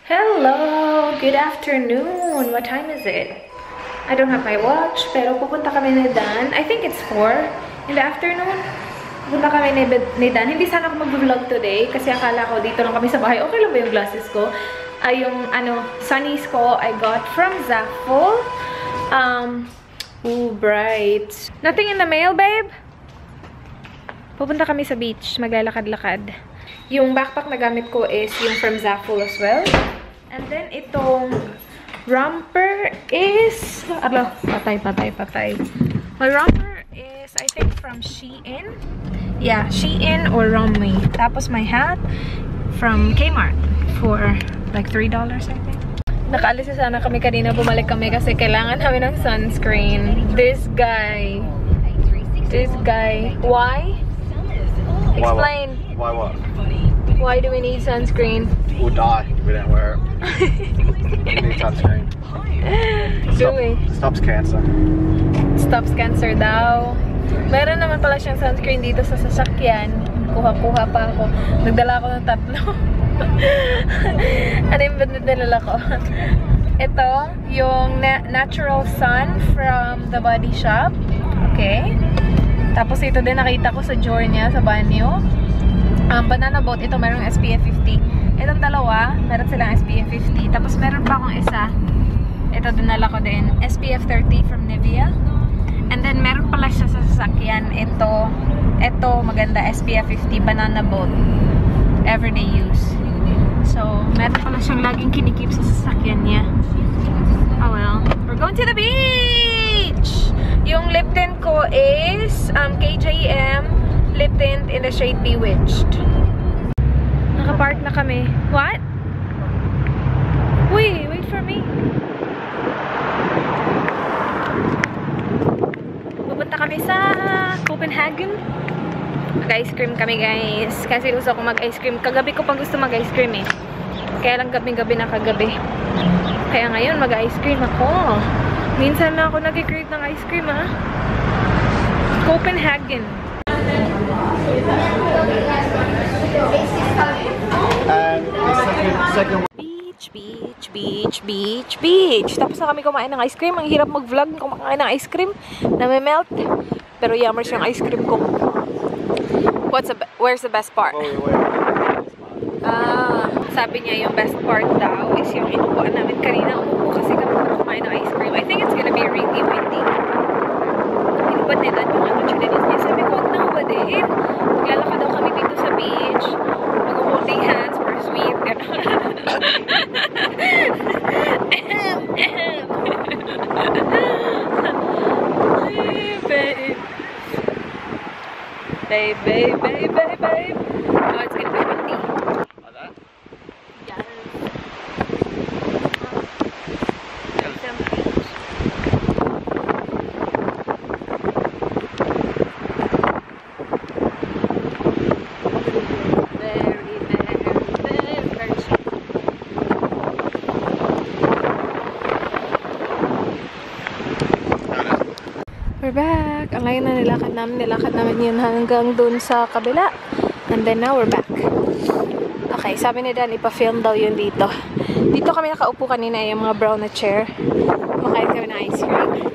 Hello! Good afternoon! What time is it? I don't have my watch, pero pupunta kami ni Dan. I think it's 4 in the afternoon. Pupunta kami ni Dan. Hindi sana ako mag-vlog today kasi akala ko dito lang kami sa bahay. Okay lang ba yung glasses ko? Yung sunnies ko I got from Zaful. Ooh, bright. Nothing in the mail, babe? Pupunta kami sa beach. Maglalakad-lakad. Yung backpack na gamit ko is yung from Zaful as well. And then itong romper is... patay. My romper is, I think, from Shein. Yeah, Shein or Romwe. Tapos my hat from Kmart for like $3, I think. Nakaalis na sana kami kanina. Bumalik kami kasi kailangan namin ng sunscreen. This guy. Why? Explain. Why what? Why do we need sunscreen? We'll die if we don't wear it. We need sunscreen. Stops cancer. Stops cancer daw. Meron naman pala siyang sunscreen dito sa sasakyan. Kuha-kuha pa ako. Nagdala ako ng 3. Ano yung dinala ko? Ito, yung Natural Sun from The Body Shop. Okay. Tapos ito din nakita ko sa drawer niya sa banyo. Banana boat, ito merong SPF 50. Itong dalawa, meron silang SPF 50. Tapos meron pa akong isa. Ito dinala ko din. SPF 30 from Nivea. And then meron pala siya sa sasakyan. Ito maganda, SPF 50 banana boat. Everyday use. So, meron pala siyang laging kinikip sa sasakyan niya. Oh well. We're going to the beach! Yung lip tint ko is KJM lip tint in the shade Bewitched. Nakapark na kami. What? Wait for me. Pupunta kami sa Copenhagen. Mag-ice cream kami, guys. Kasi gusto ko mag-ice cream. Kagabi ko pa gusto mag-ice cream eh. Kaya lang gabi-gabi na kagabi. Kaya ngayon mag-ice cream ako. Minsan na ako nag-crave ng ice cream, ha? Copenhagen. And second Beach. Tapos na kami kumain ng ice cream. Ang hirap mag-vlog kumakain ng ice cream. Nami-melt. Pero yummers yung ice cream ko. Where's the best part? Sabi niya yung best part daw is yung inupuan namin kanina. Umupo kasi kami kumain ng ice cream. I think it's gonna be really windy. Inupuan nila yung chinelis niya. Sabi ko, huwag na upadin. Maglalakad daw kami dito sa beach. Mag-holding hands for sweet. Babe. Oh, it's gonna be windy. Like that? Yes. Very cheap. We're back. Ang ngayon na nilakad namin yun hanggang dun sa kabila. And then now we're back. Okay, sabi ni Dan, ipa-film daw yun dito. Dito kami nakaupo kanina, yung mga brown na chair. Makain kami ng ice cream.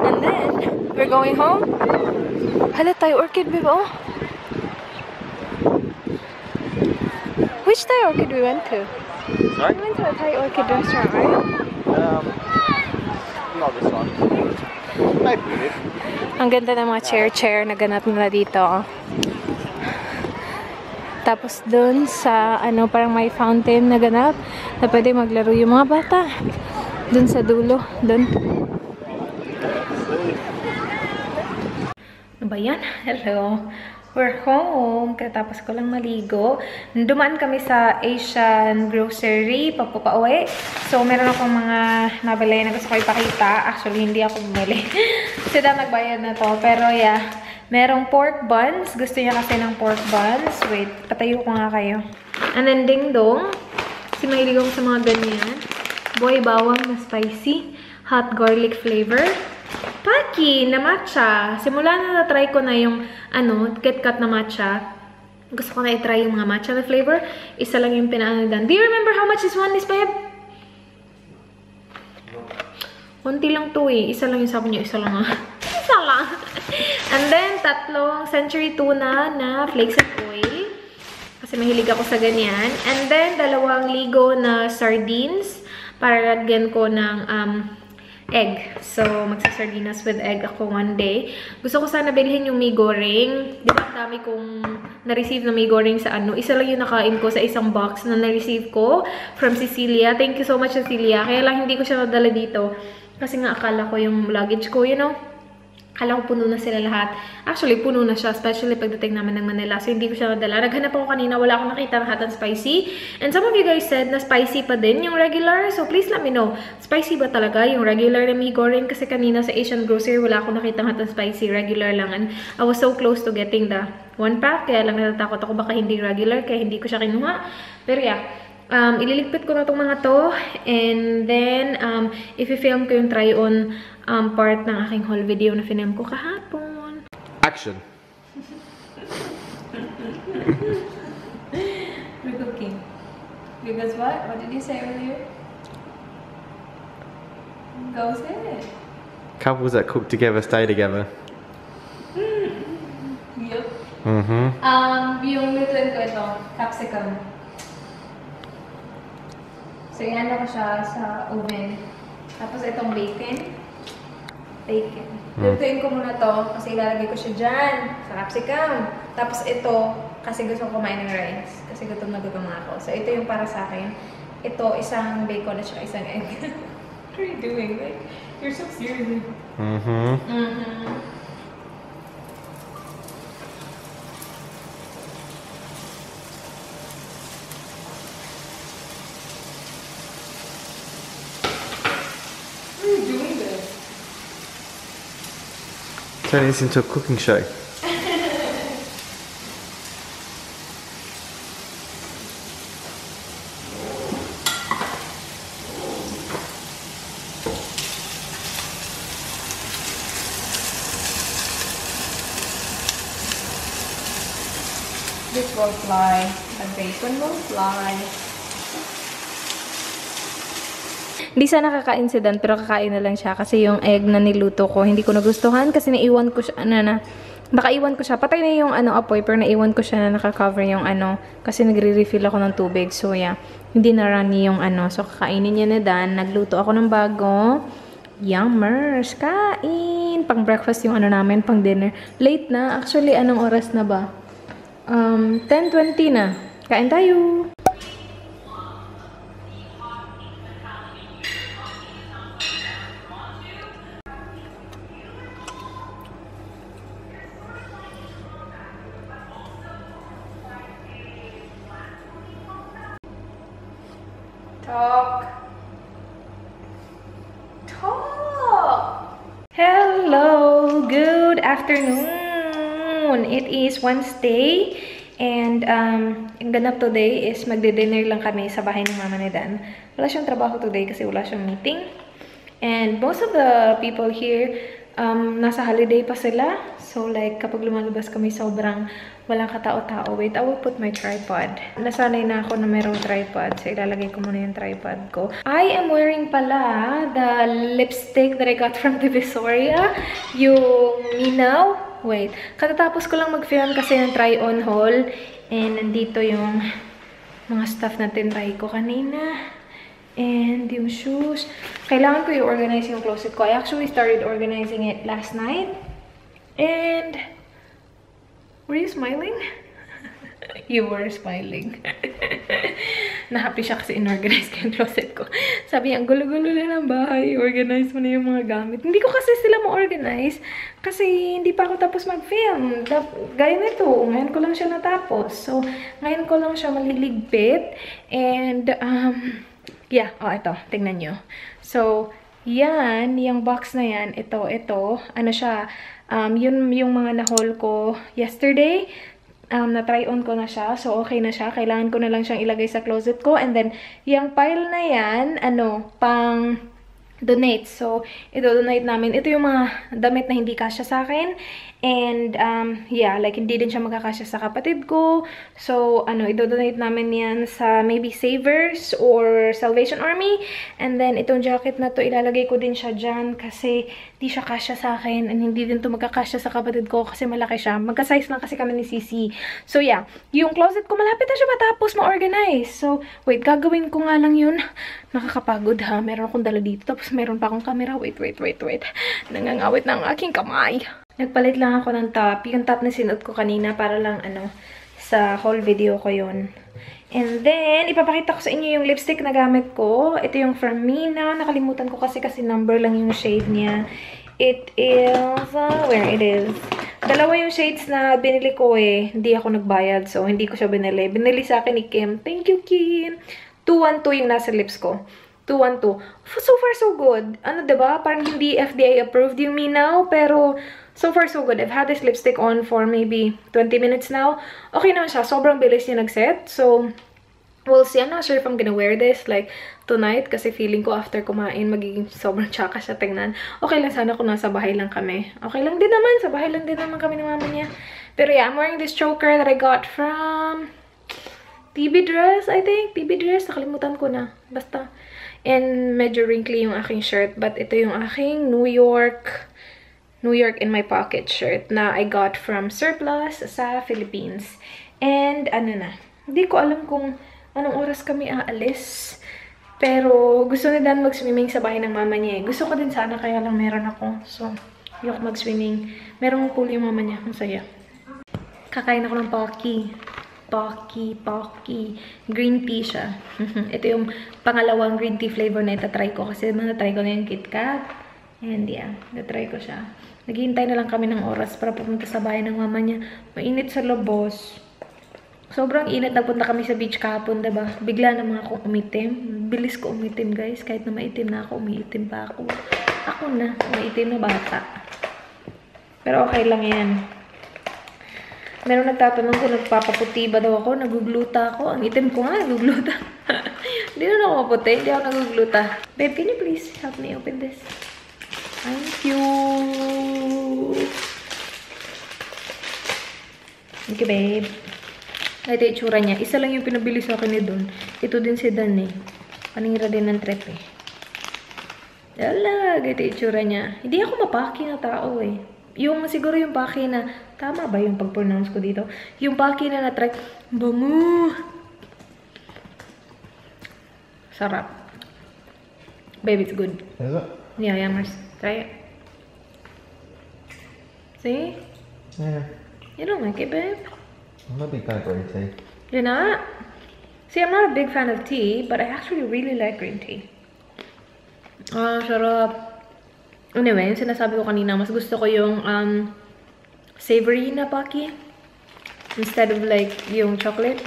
And then, we're going home. Hala, Thai Orchid, babe, oh. Which Thai Orchid we went to? Sorry? We went to a Thai Orchid restaurant, right? Not this one. Maybe. Ang ganda ng mga chair na ganap nila dito, oh. Tapos dun sa, parang may fountain na ganap na pwede maglaro yung mga bata. Dun sa dulo. Dun. Ano ba yan? Hello. We're home. Katapos ko lang maligo. Dumaan kami sa Asian grocery pauwi. So, meron akong mga nabili na gusto ko ipakita. Actually, hindi ako bumili. Sila nagbayad na to. Pero, yeah. Merong pork buns. Gusto niya kasi ng pork buns. Wait, patayo ko nga kayo. And then, ding-dong. Kasi mahilig ako sa mga ganyan. Boy bawang na spicy. Hot garlic flavor. Paki na matcha. Simula na na-try ko na yung, KitKat na matcha. Gusto ko na i-try yung mga matcha na flavor. Isa lang yung pinaanan. Do you remember how much this one is, babe? Konti lang to eh. Isa lang yung sabi niyo. Isa lang ah. Isa lang. And then, tatlong Century Tuna na flakes of oil. Kasi mahilig ako sa ganyan. And then, 2 ligo na sardines. Para lagyan ko ng egg. So, magsasardinas with egg ako one day. Gusto ko sana bilhin yung mee goreng. Di ba, ang dami kong na-receive na mee goreng sa ano. Isa lang yung nakain ko sa isang box na na-receive ko from Cecilia. Thank you so much, Cecilia. Kaya lang hindi ko siya nadala dito. Kasi nga akala ko yung luggage ko, you know. Akala ko puno na sila lahat. Actually, puno na siya. Especially pagdating naman ng Manila. So, hindi ko siya nadala. Naghanap ako kanina. Wala akong nakita ng hot and spicy. And some of you guys said na spicy pa din yung regular. So, please let me know. Spicy ba talaga yung regular na mee goreng? Kasi kanina sa Asian Grocery, wala akong nakita ng hot and spicy. Regular lang. And I was so close to getting the 1 pack. Kaya lang natatakot ako baka hindi regular. Kaya hindi ko siya kinuha. Pero yeah. Ililigpit ko na itong mga to. And then, if-film ko yung try-on part ng aking haul video na film ko kahapon. Action. We're cooking. Because what? What did you say earlier? Go say it. Couples that cook together stay together. Yup. Mm-hmm. Yung lutuin ko ito, capsicum. So, ihanda ko siya sa oven. Tapos, itong bacon. Lutuin ko muna to kasi ilalagay ko siya dyan sa capsicum. Tapos, ito, kasi gusto ko kumain ng rice. Kasi gutom na gutom na ako. So, ito yung para sa akin. Ito, isang bacon at saka isang egg. What are you doing? Like, you're so serious. Turn this into a cooking show. This will fly. The bacon will fly. Hindi sana kakain si Dan, pero kakain na lang siya kasi yung egg na niluto ko, hindi ko nagustuhan kasi naiwan ko siya, nakaiwan ko siya. Patay na yung apoy, pero naiwan ko siya na naka-cover yung kasi nagre-refill ako ng tubig. So, yeah, hindi na runny yung So, kakainin niya na Dan. Nagluto ako ng bago. Yummers! Kain! Pang breakfast yung namin, pang dinner. Late na. Actually, anong oras na ba? 10:20 na. Kain tayo! Talk. Hello, good afternoon. It is Wednesday and ang ganap today is magde-dinner lang kami sa bahay ng mama ni Dan. Wala siyang trabaho today kasi wala siyang meeting. And most of the people here nasa holiday pa sila. So like kapag lumalabas kami sobrang walang katao-tao. Wait, I will put my tripod. Nasanay na ako na mayroong tripod. So, ilalagay ko muna yung tripod ko. I am wearing pala the lipstick that I got from Divisoria. Yung Minaw. Wait. Katatapos ko lang mag-film kasi ng try-on haul. And nandito yung mga stuff na tinry ko kanina. And yung shoes. Kailangan ko i-organize yung closet ko. I actually started organizing it last night. And were you smiling? You were smiling. Na-happy siya kasi in-organize ko yung closet ko. Sabi niya, ang gulo-gulo na ng bahay. Organize mo na yung mga gamit. Hindi ko kasi sila ma-organize kasi hindi pa ako tapos mag-film. Gaya nito, ngayon ko lang siya natapos. So, ngayon ko lang siya maliligpit. And, yeah. Oh, ito. Tingnan nyo. So, yan. Yung box na yan. Ito. Ano siya? Yun yung mga na-haul ko yesterday. Na-try-on ko na siya. So, okay na siya. Kailangan ko na lang siyang ilagay sa closet ko. And then, yung pile na yan, pang donate. So, ito, donate namin. Ito yung mga damit na hindi kasya sa akin. And, yeah, like, hindi din siya magkakasya sa kapatid ko. So, idodonate namin yan sa maybe Savers or Salvation Army. And then, itong jacket na to, ilalagay ko din siya dyan kasi di siya kasya sa akin. And hindi din to magkakasya sa kapatid ko kasi malaki siya. Magka-size lang kasi kami ni Sisi. So, yeah. Yung closet ko, malapit na siya matapos ma-organize. So, wait, gagawin ko nga lang yun. Nakakapagod ha. Meron akong dala dito. Tapos, meron pa akong camera. Wait. Nangangawit na ang aking kamay. Nagpalit lang ako ng top. Yung top na sinuot ko kanina para lang sa whole video ko yun. And then, ipapakita ko sa inyo yung lipstick na gamit ko. Ito yung from Mina. Nakalimutan ko kasi number lang yung shade niya. It is, where it is. Dalawa yung shades na binili ko eh. Hindi ako nagbayad, so hindi ko siya binili. Binili sa akin ni Kim. Thank you, Kim. 212 yung nasa lips ko. 212. So far, so good. Diba? Parang hindi FDA approved yung Minaw, pero so far, so good. I've had this lipstick on for maybe 20 minutes now. Okay naman siya. Sobrang bilis niya nag-set. So, we'll see. I'm not sure if I'm gonna wear this like tonight kasi feeling ko after kumain magiging sobrang tsaka siya tingnan. Okay lang sana kung nasa bahay lang kami. Okay lang din naman. Sa bahay lang din naman kami ni mama niya. Pero yeah, I'm wearing this choker that I got from TB Dress, I think. TB Dress. Nakalimutan ko na. Basta. And medyo wrinkly yung aking shirt. But ito yung aking New York in my pocket shirt na I got from Surplus sa Philippines. And hindi ko alam kung anong oras kami aalis. Pero gusto ni Dan mag-swimming sa bahay ng mama niya. Gusto ko din sana kaya lang meron ako. So, ayoko mag-swimming. Merong pool yung mama niya. Ang saya. Kakain ako ng Pocky. Green tea siya. Ito yung pangalawang green tea flavor na itatry ko. Kasi na-try ko na yung KitKat. And yeah, na-try ko siya. Naghihintay na lang kami ng oras para pumunta sa bahay ng mama niya. Mainit sa labas. Sobrang init. Nagpunta kami sa beach kahapon, diba? Bigla naman akong umitim. Bilis ko umitim, guys. Kahit na maitim na ako, umiitim pa ako. Ako na, maitim na bata. Pero okay lang yan. Meron nagtatanong kung nagpapaputi ba daw ako, nagugluta ako. Ang itim ko nga, nagugluta. Hindi na ako maputi, hindi ako nagugluta. Babe, can you please help me open this? Thank you. Thank you, babe. Ito yung itsura niya. Isa lang yung pinabili sa akin ni Don. Ito din si Dan eh. Panira din ng trip eh. Dalag, ito yung itsura niya. Hindi ako mapaki na tao eh. Yung siguro yung paki na, tama ba yung pag-pronounce ko dito? Yung paki na na-try, bango! Sarap. Babe, it's good. Is it? Yeah, yummers. Try it. See? Yeah. You don't like it, babe? I'm not a big fan of green tea. You're not? See, I'm not a big fan of tea, but I actually really like green tea. Sarap. Anyway, yung sinasabi ko kanina, mas gusto ko yung savory na paki instead of like yung chocolate.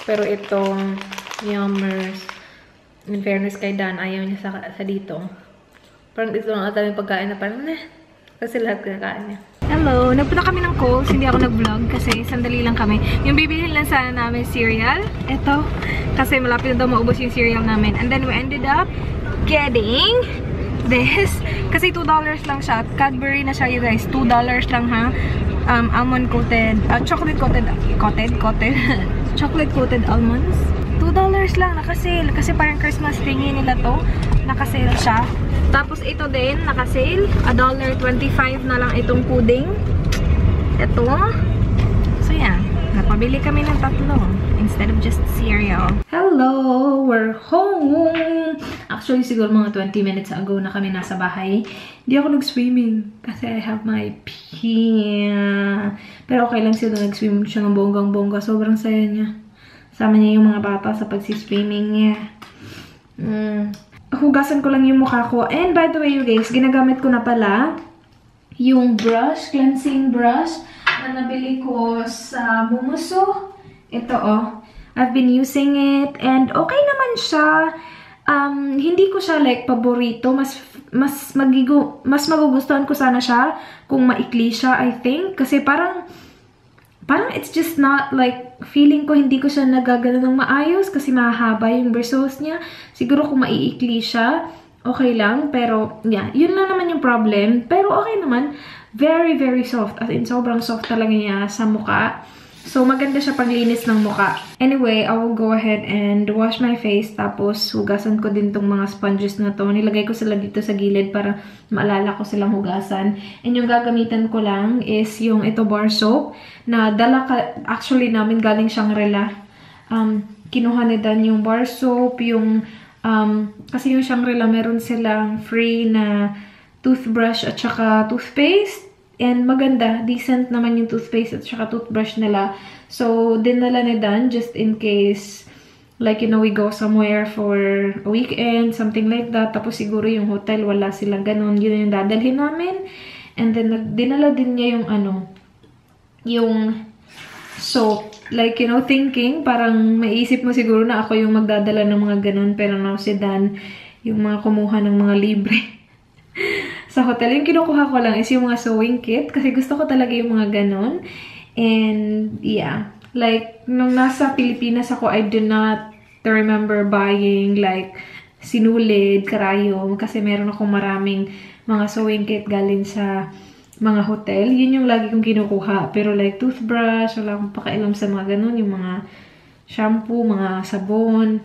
Pero itong yummers, in fairness kay Dan, ayaw niya sa dito. Parang ito lang ata yung pagkain na parang kasi lahat kinakain niya. Hello! Nagpunta kami ng Kohl's. Hindi ako nag-vlog kasi sandali lang kami. Yung bibili lang sana namin cereal. Ito. Kasi malapit na daw maubos yung cereal namin. And then we ended up getting this. Kasi $2 lang siya. Cadbury na siya, you guys. $2 lang ha. Almond coated, chocolate coated, chocolate coated almonds. $2 lang, nakasale. Kasi parang Christmas thingy nila to. Nakasale siya. Tapos ito din, nakasale. $1.25 na lang itong pudding. Ito. So yan, napabili kami ng tatlo instead of just cereal. Hello! We're home! Actually, siguro mga 20 minutes ago na kami nasa bahay. Hindi ako nag-swimming kasi I have my pee. Pero okay lang sila, nag-swimming siya ng bonggang-bongga. Sobrang saya niya. Sama niya yung mga bata sa pagsiswimming niya. Hugasan ko lang yung mukha ko. And by the way, you guys, ginagamit ko na pala yung brush, cleansing brush na nabili ko sa Mumuso. Ito, oh. I've been using it. And okay naman siya. Hindi ko siya like paborito. Mas magugustuhan ko sana siya kung maikli siya, I think. Kasi parang it's just not like, feeling ko hindi ko siya nagagano ng maayos kasi mahaba yung bristles niya. Siguro kung maiikli siya, okay lang. Pero, yeah, yun lang naman yung problem. Pero okay naman. Very, very soft. As in, sobrang soft talaga niya sa mukha. So, maganda siya paglinis ng mukha. Anyway, I will go ahead and wash my face. Tapos, hugasan ko din tong mga sponges na to. Nilagay ko sila dito sa gilid para maalala ko silang hugasan. And yung gagamitan ko lang is yung ito bar soap na dala actually namin galing Shangri-La. Kinuha ni Dan yung bar soap, yung kasi yung Shangri-La meron silang free na toothbrush at saka toothpaste. And maganda, decent naman yung toothpaste at saka toothbrush nila. So, dinala ni Dan just in case, like, you know, we go somewhere for a weekend, something like that. Tapos siguro yung hotel, wala silang ganun. Yun yung dadalhin namin. And then, dinala din niya yung yung soap. Like, you know, thinking, parang maisip mo siguro na ako yung magdadala ng mga ganun. Pero now si Dan, yung mga kumuha ng mga libre. Sa hotel, yung kinukuha ko lang is yung mga sewing kit. Kasi gusto ko talaga yung mga ganon. And, yeah. Like, nung nasa Pilipinas ako, I do not remember buying, like, sinulid, karayom. Kasi meron akong maraming mga sewing kit galing sa mga hotel. Yun yung lagi kong kinukuha. Pero, like, toothbrush, wala akong pakailam sa mga ganon. Yung mga shampoo, mga sabon.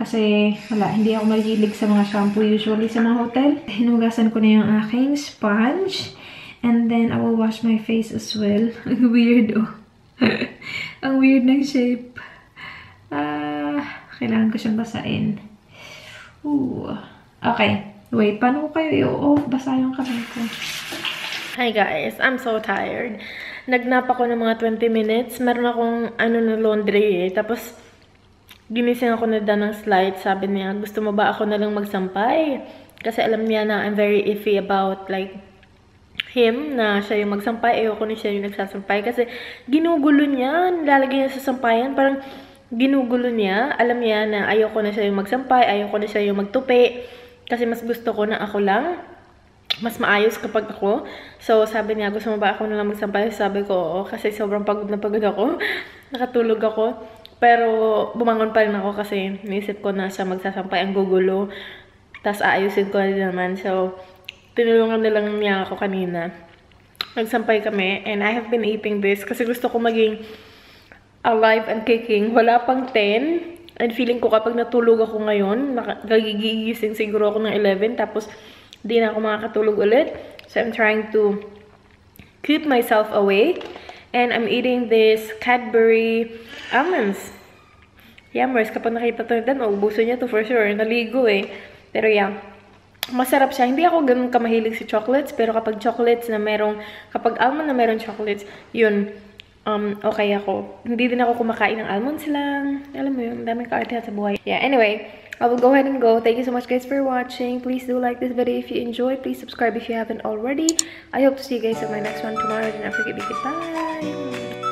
Kasi, wala, hindi ako mahilig sa mga shampoo usually sa mga hotel. Hinugasan ko na yung aking sponge. And then, I will wash my face as well. Ang weird, oh. Ang weird ng shape. Kailangan ko siyang basain. Ooh. Okay. Wait, paano ko kayo i-off? Basa yung kamay ko. Hi guys, I'm so tired. Nagnap ako ng mga 20 minutes. Meron akong na laundry eh. Tapos, ginising ako na Dan ng slide. Sabi niya, gusto mo ba ako na lang magsampay? Kasi alam niya na I'm very iffy about like him, na siya yung magsampay. Ayoko na siya yung nagsasampay. Kasi ginugulo niya. Nilalagay niya sa sampayan. Parang ginugulo niya. Alam niya na ayoko na siya yung magsampay. Ayoko na siya yung magtupi. Kasi mas gusto ko na ako lang. Mas maayos kapag ako. So, sabi niya, gusto mo ba ako na lang magsampay? Sabi ko, oo. Kasi sobrang pagod na pagod ako. Nakatulog ako. Pero, bumangon pa rin ako kasi naisip ko na siya magsasampay, ang gugulo. Tapos, aayusin ko na naman. So, tinulungan na lang niya ako kanina. Nagsampay kami. And I have been eating this kasi gusto ko maging alive and kicking. Wala pang 10. And feeling ko kapag natulog ako ngayon, nagigising siguro ako ng 11. Tapos, di na ako makakatulog ulit. So, I'm trying to keep myself awake. And I'm eating this Cadbury almonds. Yummers. Kapag nakita to Dan, ubuso niya to for sure. Naligo eh. Pero yeah, masarap siya. Hindi ako ganun kamahilig si chocolates. Pero kapag chocolates na merong, kapag almond na merong chocolates, yun, okay ako. Hindi din ako kumakain ng almonds lang. Alam mo yun, daming kaarte sa buhay. Yeah, anyway, I will go ahead and go. Thank you so much guys for watching. Please do like this video if you enjoyed. Please subscribe if you haven't already. I hope to see you guys in my next one tomorrow. Do not forget to say goodbye.